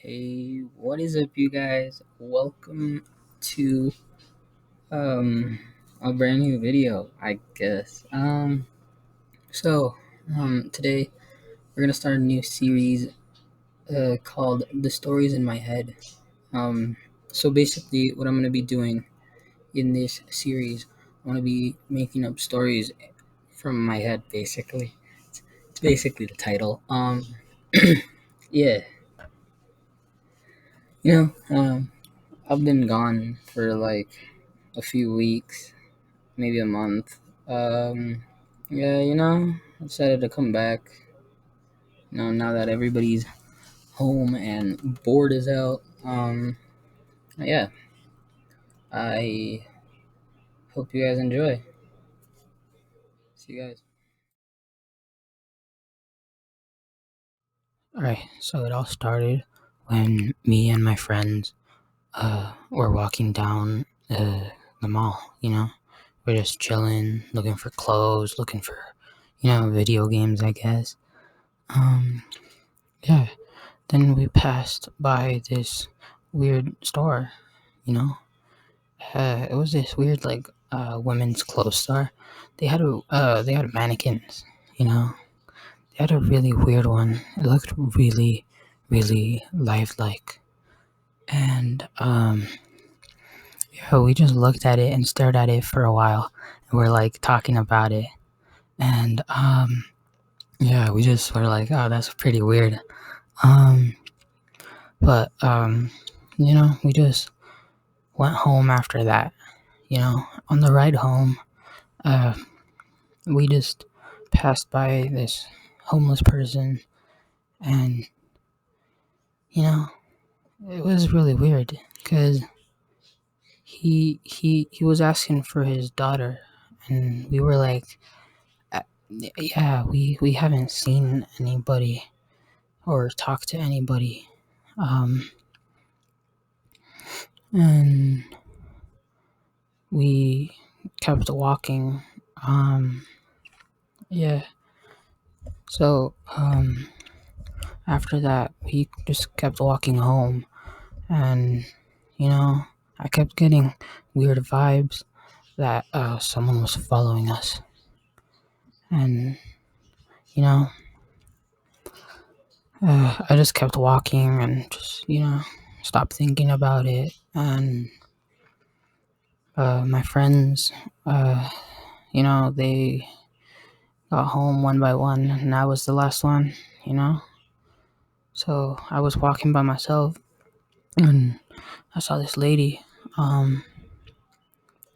Hey, what is up, you guys? Welcome to a brand new video, I guess. Today we're gonna start a new series called "The Stories in My Head." So basically, what I'm gonna be doing in this series, I'm gonna be making up stories from my head. Basically, it's basically the title. Yeah, I've been gone for like a few weeks, maybe a month. Yeah, I decided to come back. Now that everybody's home and board is out. Yeah, I hope you guys enjoy. See you guys. Alright, so it all started when me and my friends were walking down the mall. We're just chilling, looking for clothes, looking for video games, I guess. Yeah. Then we passed by this weird store, you know. It was this weird women's clothes store. They had mannequins, you know. They had a really weird one. It looked really, really lifelike. And yeah, we just looked at it and stared at it for a while, and we're like talking about it. And yeah, we just were like, oh, that's pretty weird. Um, but we just went home after that. On the ride home, uh, we just passed by this homeless person, and you know, it was really weird because he was asking for his daughter, and we were like, uh, yeah, we haven't seen anybody or talked to anybody, um, and we kept walking, yeah. So after that, we just kept walking home, and I kept getting weird vibes that someone was following us, and you know, I just kept walking and just stopped thinking about it, and my friends, uh, they got home one by one, and I was the last one, you know. So I was walking by myself, and I saw this lady, um,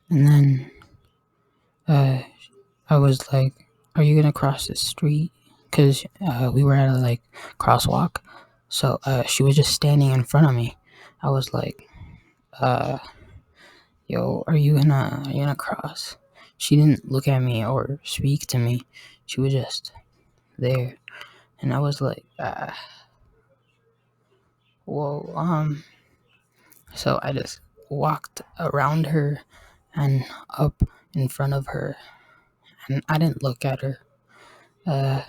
and then uh, I was like, "Are you gonna cross the street?" Because we were at a crosswalk, so she was just standing in front of me. I was like, uh, "Yo, are you gonna cross?" She didn't look at me or speak to me. She was just there, and I was like, "Whoa." So I just walked around her and up in front of her, and I didn't look at her. Uh,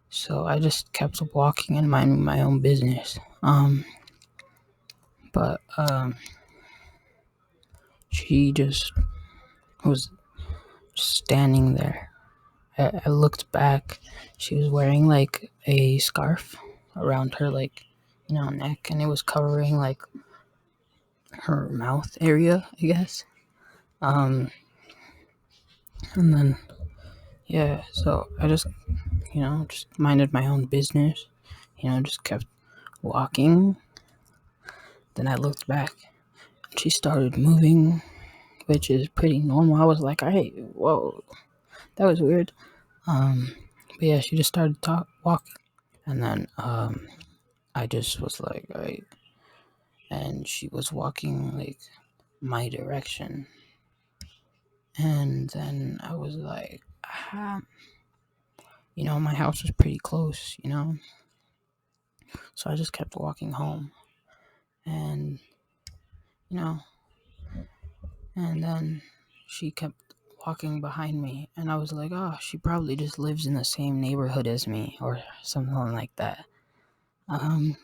So I just kept walking and minding my own business. But she just was just standing there. I looked back. She was wearing like a scarf around her neck, and it was covering like her mouth area, I guess. Um, and then yeah, so I just minded my own business. Just kept walking. Then I looked back. She started moving, which is pretty normal. I was like, "Hey, whoa, that was weird." But yeah, she just started walking, and then I just was like, "Alright," and she was walking like my direction, and then I was like, my house was pretty close, so I just kept walking home, and you know, and then she kept walking behind me, and I was like, oh, she probably just lives in the same neighborhood as me or something like that. um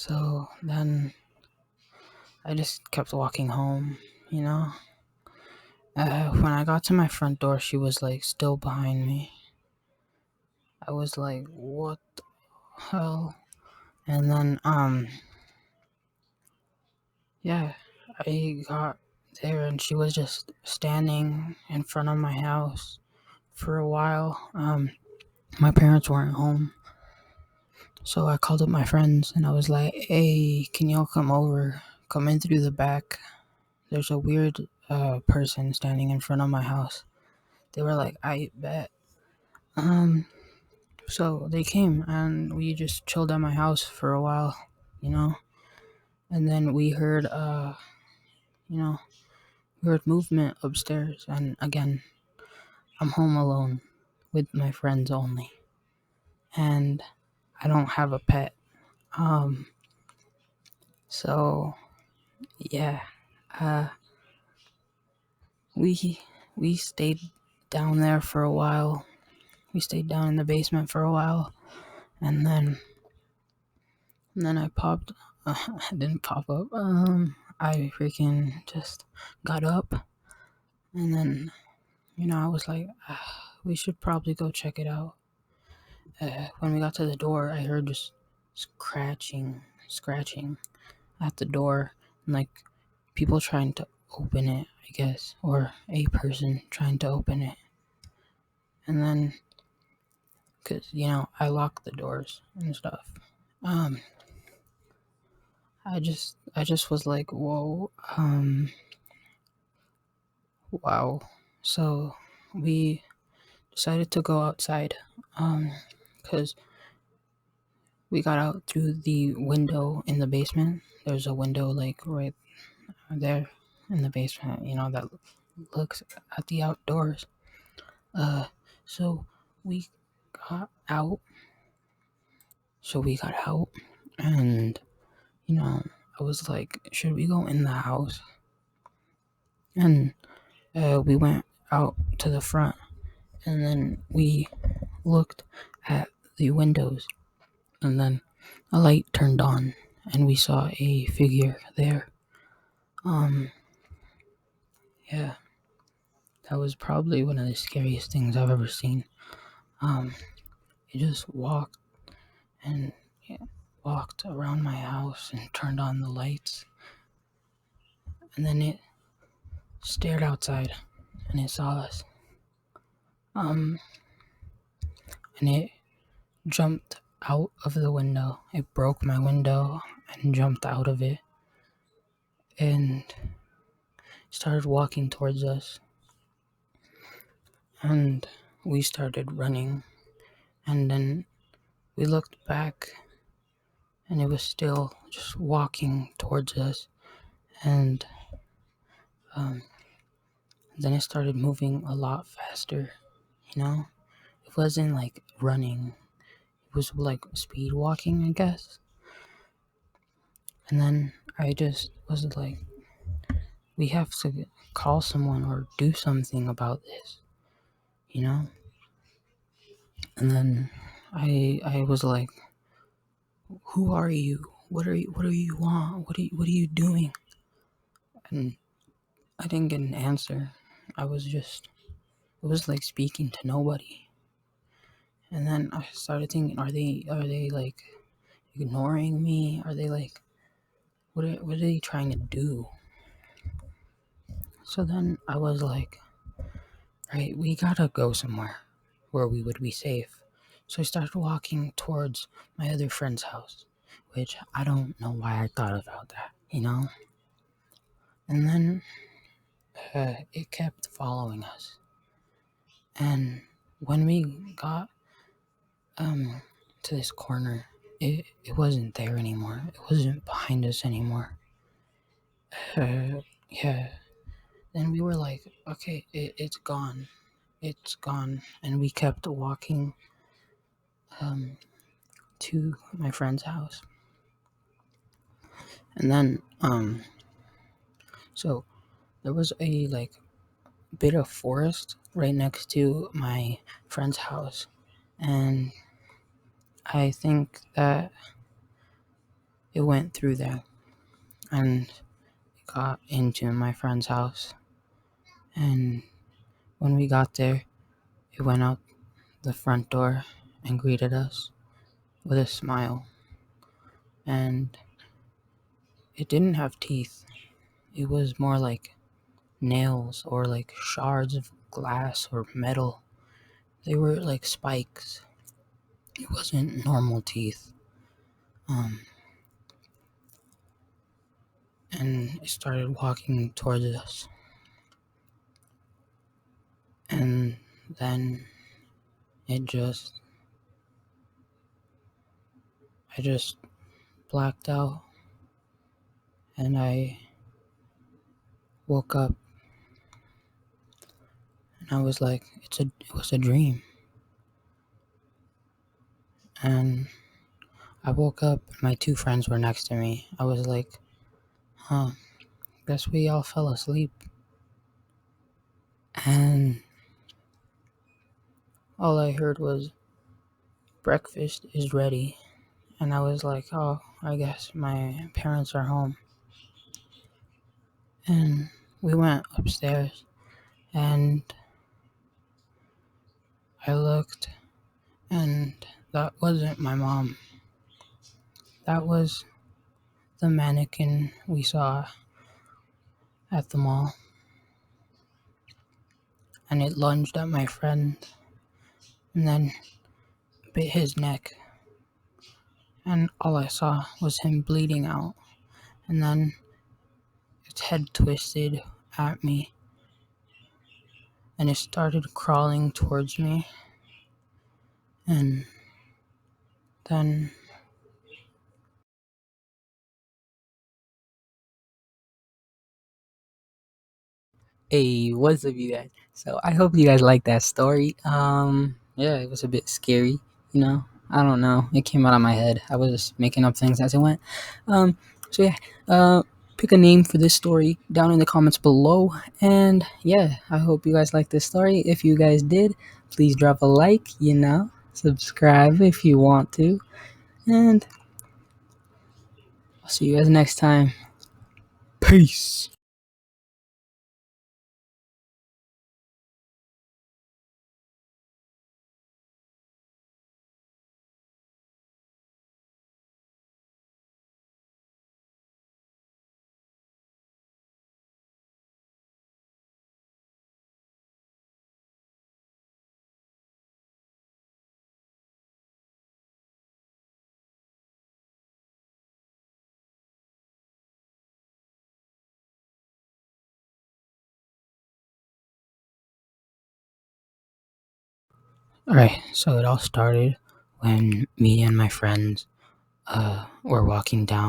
So then I just kept walking home, you know. When I got to my front door, she was like still behind me. I was like, what the hell? And then, yeah, I got there and she was just standing in front of my house for a while. My parents weren't home. So I called up my friends and I was like, hey, can y'all come over? Come in through the back. There's a weird person standing in front of my house. They were like, I bet. Um, so they came and we just chilled at my house for a while, you know? And then you know, we heard movement upstairs. And again, I'm home alone with my friends only. And I don't have a pet. Um, so yeah, uh, we we stayed down there for a while. We stayed down in the basement for a while, and then I popped. I didn't pop up. I freaking just got up, and then I was like, we should probably go check it out. When we got to the door, I heard just scratching at the door, and like people trying to open it, I guess, or a person trying to open it. And then, cause I lock the doors and stuff. Um, I just was like, whoa, wow. So we decided to go outside, cause we got out through the window in the basement. There's a window like right there in the basement, that looks at the outdoors. Uh, so we got out. So we got out, and I was like, should we go in the house? And we went out to the front, and then we looked at the windows, and then a light turned on, and we saw a figure there. Um, yeah, that was probably one of the scariest things I've ever seen. It just walked and yeah, walked around my house and turned on the lights, and then it stared outside, and it saw us. Um, and it jumped out of the window. It broke my window and jumped out of it and started walking towards us. And we started running. And then we looked back and it was still just walking towards us. And then it started moving a lot faster, It wasn't like running, it was like speed walking, I guess. And then I just was like, we have to call someone or do something about this, you know? And then I was like, who are you? What do you want? What are you doing? And I didn't get an answer. It was like speaking to nobody. And then I started thinking, are they like ignoring me? Are they like, what are they trying to do? So then I was like, right, we gotta go somewhere where we would be safe. So I started walking towards my other friend's house, which I don't know why I thought about that. And then it kept following us. And when we got to this corner, it wasn't there anymore. It wasn't behind us anymore. Yeah. Then we were like, okay, it's gone. It's gone. And we kept walking to my friend's house. And then so there was a like bit of forest right next to my friend's house, and I think that it went through there and it got into my friend's house. And when we got there, it went out the front door and greeted us with a smile. And it didn't have teeth, it was more like nails or like shards of glass or metal. They were like spikes. It wasn't normal teeth. Um, and it started walking towards us. And then it just, I just blacked out and I woke up and I was like, it was a dream. And I woke up and my two friends were next to me. I was like, huh, guess we all fell asleep. And all I heard was, breakfast is ready. And I was like, oh, I guess my parents are home. And we went upstairs and I looked and that wasn't my mom. That was the mannequin we saw at the mall. And it lunged at my friend and then bit his neck. And all I saw was him bleeding out. And then its head twisted at me and it started crawling towards me. And then hey, what's up, you guys? So I hope you guys like that story. Yeah, it was a bit scary, you know. I don't know. It came out of my head. I was just making up things as it went. Um, so yeah, pick a name for this story down in the comments below. And yeah, I hope you guys like this story. If you guys did, please drop a like, subscribe if you want to. And I'll see you guys next time. Peace. Alright, so it all started when me and my friends were walking down